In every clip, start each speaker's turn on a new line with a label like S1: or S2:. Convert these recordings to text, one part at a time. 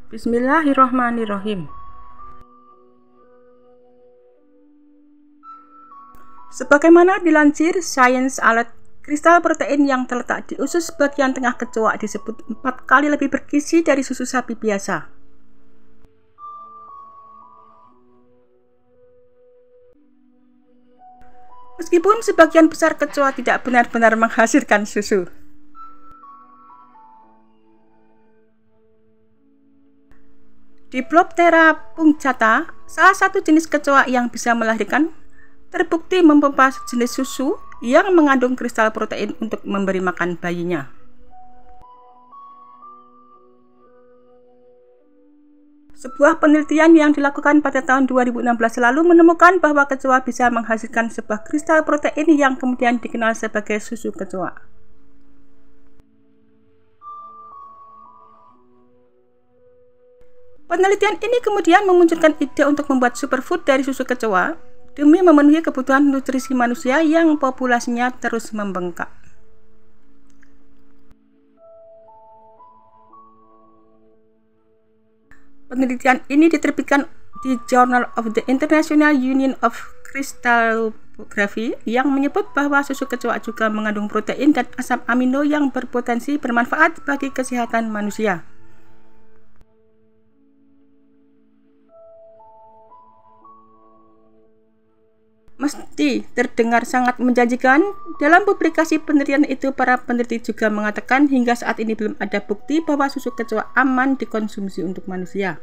S1: Bismillahirrahmanirrahim. Sebagaimana dilansir Science Alert, kristal protein yang terletak di usus bagian tengah kecoa disebut 4 kali lebih bergizi dari susu sapi biasa. Meskipun sebagian besar kecoa tidak benar-benar menghasilkan susu. Diploptera punctata, salah satu jenis kecoa yang bisa melahirkan, terbukti memompa jenis susu yang mengandung kristal protein untuk memberi makan bayinya. Sebuah penelitian yang dilakukan pada tahun 2016 lalu menemukan bahwa kecoa bisa menghasilkan sebuah kristal protein yang kemudian dikenal sebagai susu kecoa. Penelitian ini kemudian memunculkan ide untuk membuat superfood dari susu kecoa demi memenuhi kebutuhan nutrisi manusia yang populasinya terus membengkak. Penelitian ini diterbitkan di Journal of the International Union of Crystallography yang menyebut bahwa susu kecoa juga mengandung protein dan asam amino yang berpotensi bermanfaat bagi kesehatan manusia. Meski terdengar sangat menjanjikan, dalam publikasi penelitian itu para peneliti juga mengatakan hingga saat ini belum ada bukti bahwa susu kecoa aman dikonsumsi untuk manusia.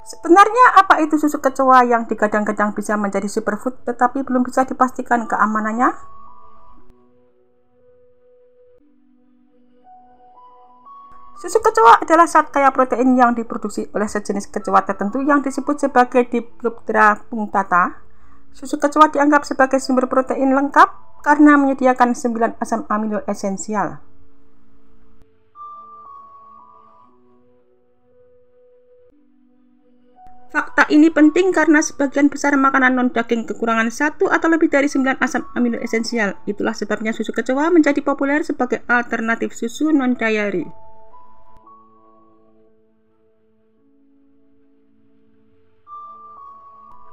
S1: Sebenarnya apa itu susu kecoa yang digadang-gadang bisa menjadi superfood tetapi belum bisa dipastikan keamanannya? Susu kecoa adalah zat kaya protein yang diproduksi oleh sejenis kecoa tertentu yang disebut sebagai Diploptera punctata. Susu kecoa dianggap sebagai sumber protein lengkap karena menyediakan 9 asam amino esensial. Fakta ini penting karena sebagian besar makanan non-daging kekurangan 1 atau lebih dari 9 asam amino esensial. Itulah sebabnya susu kecoa menjadi populer sebagai alternatif susu non-dairy.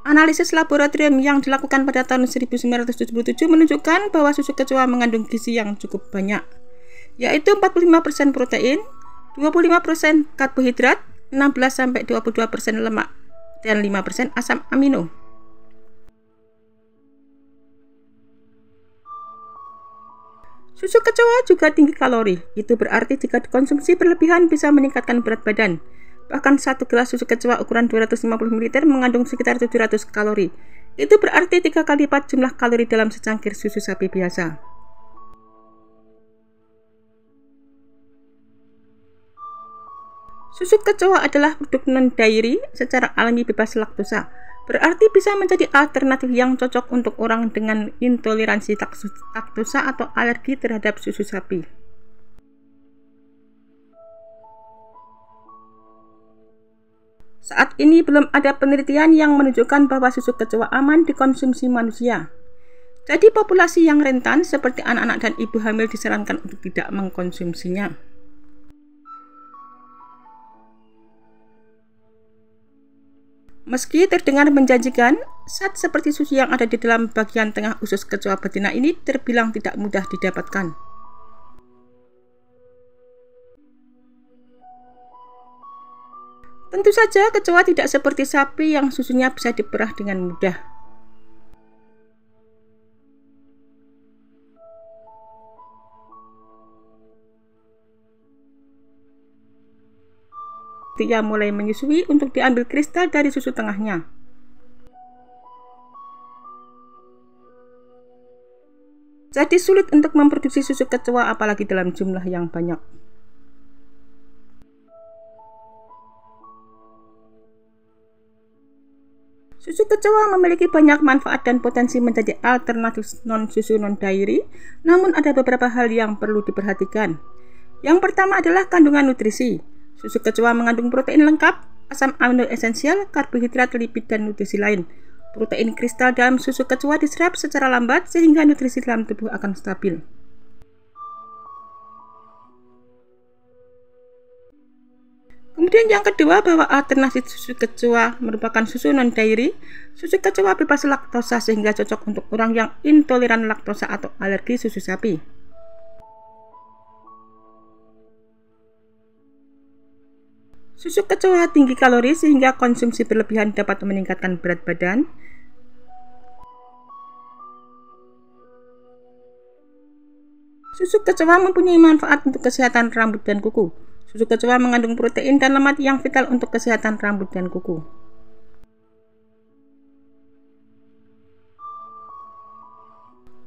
S1: Analisis laboratorium yang dilakukan pada tahun 1977 menunjukkan bahwa susu kecoa mengandung gizi yang cukup banyak, yaitu 45% protein, 25% karbohidrat, 16-22% lemak, dan 5% asam amino. Susu kecoa juga tinggi kalori, itu berarti jika dikonsumsi berlebihan bisa meningkatkan berat badan. Bahkan 1 gelas susu kecoa ukuran 250 ml mengandung sekitar 700 kalori. Itu berarti 3 kali lipat jumlah kalori dalam secangkir susu sapi biasa. Susu kecoa adalah produk non-dairy secara alami bebas laktosa. Berarti bisa menjadi alternatif yang cocok untuk orang dengan intoleransi laktosa atau alergi terhadap susu sapi. Saat ini belum ada penelitian yang menunjukkan bahwa susu kecoa aman dikonsumsi manusia. Jadi populasi yang rentan seperti anak-anak dan ibu hamil disarankan untuk tidak mengkonsumsinya. Meski terdengar menjanjikan, zat seperti susu yang ada di dalam bagian tengah usus kecoa betina ini terbilang tidak mudah didapatkan. Tentu saja kecoa tidak seperti sapi yang susunya bisa diperah dengan mudah. Dia mulai menyusui untuk diambil kristal dari susu tengahnya. Jadi sulit untuk memproduksi susu kecoa apalagi dalam jumlah yang banyak. Susu kecoa memiliki banyak manfaat dan potensi menjadi alternatif non-susu non-dairy, namun ada beberapa hal yang perlu diperhatikan. Yang pertama adalah kandungan nutrisi. Susu kecoa mengandung protein lengkap, asam amino esensial, karbohidrat, lipid, dan nutrisi lain. Protein kristal dalam susu kecoa diserap secara lambat sehingga nutrisi dalam tubuh akan stabil. Kemudian yang kedua, bahwa alternatif susu kecoa merupakan susu non-dairy. Susu kecoa bebas laktosa sehingga cocok untuk orang yang intoleran laktosa atau alergi susu sapi. Susu kecoa tinggi kalori sehingga konsumsi berlebihan dapat meningkatkan berat badan. Susu kecoa mempunyai manfaat untuk kesehatan rambut dan kuku. Susu kecoa mengandung protein dan lemak yang vital untuk kesehatan rambut dan kuku.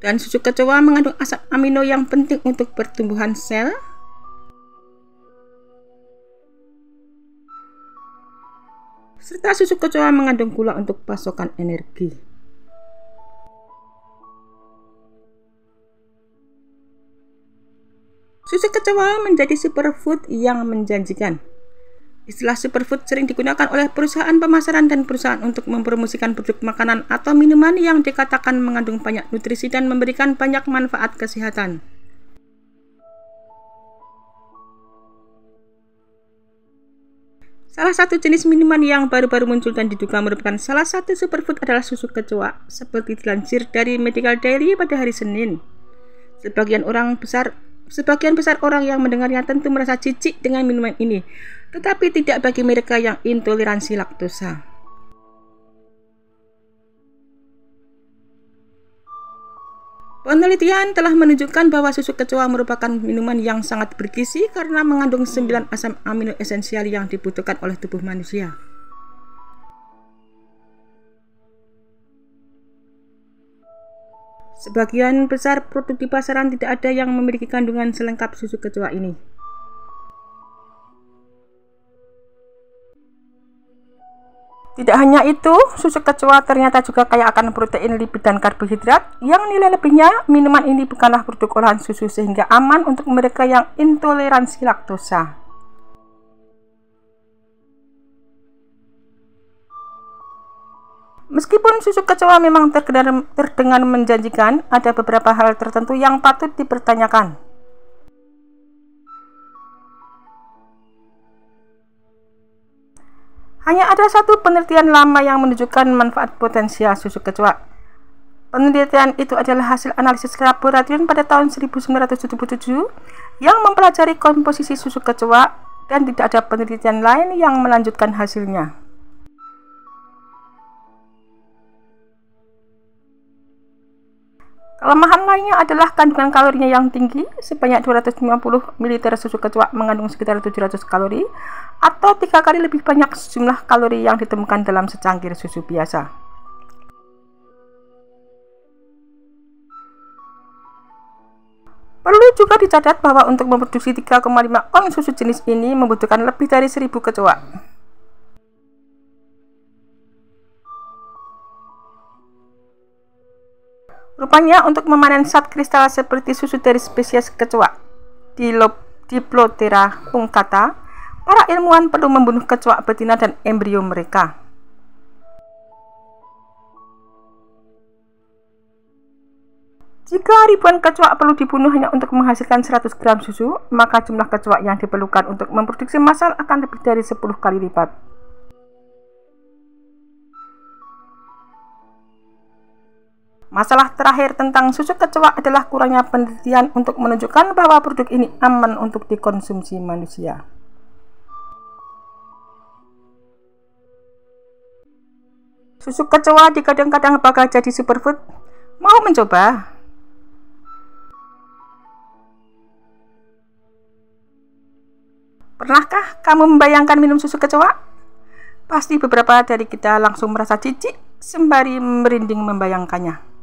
S1: Dan susu kecoa mengandung asam amino yang penting untuk pertumbuhan sel. Serta susu kecoa mengandung gula untuk pasokan energi. Susu kecoa menjadi superfood yang menjanjikan. Istilah superfood sering digunakan oleh perusahaan pemasaran dan perusahaan untuk mempromosikan produk makanan atau minuman yang dikatakan mengandung banyak nutrisi dan memberikan banyak manfaat kesehatan. Salah satu jenis minuman yang baru-baru muncul dan diduga merupakan salah satu superfood adalah susu kecoa, seperti dilansir dari Medical Diary pada hari Senin. Sebagian besar orang yang mendengarnya tentu merasa jijik dengan minuman ini, tetapi tidak bagi mereka yang intoleransi laktosa. Penelitian telah menunjukkan bahwa susu kecoa merupakan minuman yang sangat bergizi karena mengandung 9 asam amino esensial yang dibutuhkan oleh tubuh manusia. Sebagian besar produk di pasaran tidak ada yang memiliki kandungan selengkap susu kecoa ini. Tidak hanya itu, susu kecoa ternyata juga kaya akan protein, lipid, dan karbohidrat. Yang nilai lebihnya, minuman ini bukanlah produk olahan susu sehingga aman untuk mereka yang intoleransi laktosa. Meskipun susu kecoa memang terdengar menjanjikan, ada beberapa hal tertentu yang patut dipertanyakan. Hanya ada satu penelitian lama yang menunjukkan manfaat potensial susu kecoa. Penelitian itu adalah hasil analisis laboratorium pada tahun 1977 yang mempelajari komposisi susu kecoa dan tidak ada penelitian lain yang melanjutkan hasilnya. Kelemahan lainnya adalah kandungan kalorinya yang tinggi, sebanyak 250 ml susu kecoa mengandung sekitar 700 kalori, atau 3 kali lebih banyak jumlah kalori yang ditemukan dalam secangkir susu biasa. Perlu juga dicatat bahwa untuk memproduksi 3,5 on susu jenis ini membutuhkan lebih dari 1000 kecoa. Rupanya untuk memanen zat kristal seperti susu dari spesies kecoa Diploptera punctata, para ilmuwan perlu membunuh kecoa betina dan embrio mereka. Jika ribuan kecoa perlu dibunuh hanya untuk menghasilkan 100 gram susu, maka jumlah kecoa yang diperlukan untuk memproduksi massal akan lebih dari 10 kali lipat. Masalah terakhir tentang susu kecoa adalah kurangnya penelitian untuk menunjukkan bahwa produk ini aman untuk dikonsumsi manusia. Susu kecoa kadang-kadang bakal jadi superfood. Mau mencoba? Pernahkah kamu membayangkan minum susu kecoa? Pasti beberapa dari kita langsung merasa jijik sembari merinding membayangkannya.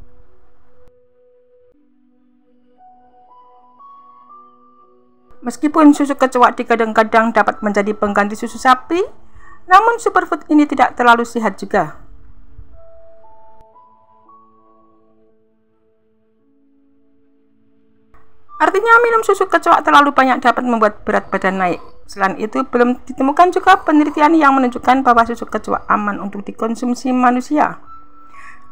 S1: Meskipun susu kecoa kadang-kadang dapat menjadi pengganti susu sapi, namun superfood ini tidak terlalu sehat juga. Artinya minum susu kecoa terlalu banyak dapat membuat berat badan naik. Selain itu, belum ditemukan juga penelitian yang menunjukkan bahwa susu kecoa aman untuk dikonsumsi manusia.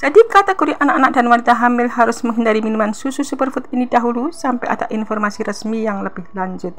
S1: Jadi kategori anak-anak dan wanita hamil harus menghindari minuman susu superfood ini dahulu sampai ada informasi resmi yang lebih lanjut.